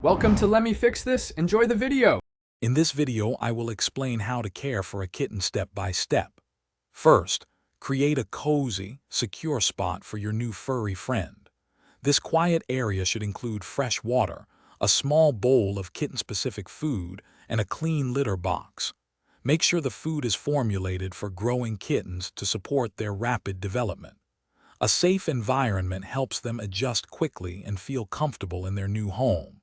Welcome to Let Me Fix This. Enjoy the video. In this video, I will explain how to care for a kitten step by step. First, create a cozy, secure spot for your new furry friend. This quiet area should include fresh water, a small bowl of kitten-specific food, and a clean litter box. Make sure the food is formulated for growing kittens to support their rapid development. A safe environment helps them adjust quickly and feel comfortable in their new home.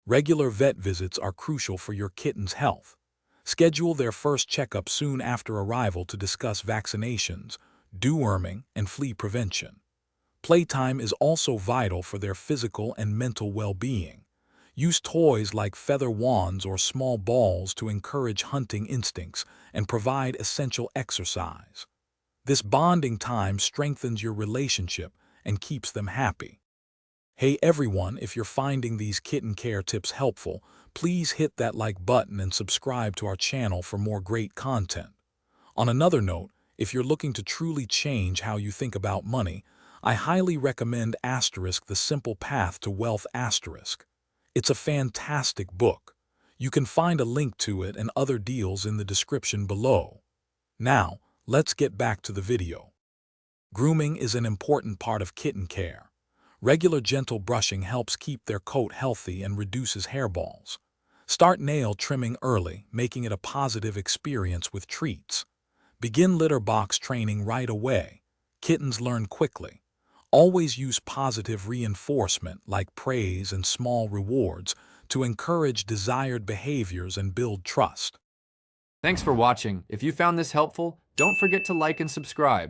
Regular vet visits are crucial for your kitten's health. Schedule their first checkup soon after arrival to discuss vaccinations, deworming, and flea prevention. Playtime is also vital for their physical and mental well-being. Use toys like feather wands or small balls to encourage hunting instincts and provide essential exercise. This bonding time strengthens your relationship and keeps them happy. Hey everyone, if you're finding these kitten care tips helpful, please hit that like button and subscribe to our channel for more great content. On another note, if you're looking to truly change how you think about money, I highly recommend The Simple Path to Wealth. It's a fantastic book. You can find a link to it and other deals in the description below. Now, let's get back to the video. Grooming is an important part of kitten care. Regular gentle brushing helps keep their coat healthy and reduces hairballs. Start nail trimming early, making it a positive experience with treats. Begin litter box training right away. Kittens learn quickly. Always use positive reinforcement like praise and small rewards to encourage desired behaviors and build trust. Thanks for watching. If you found this helpful, don't forget to like and subscribe.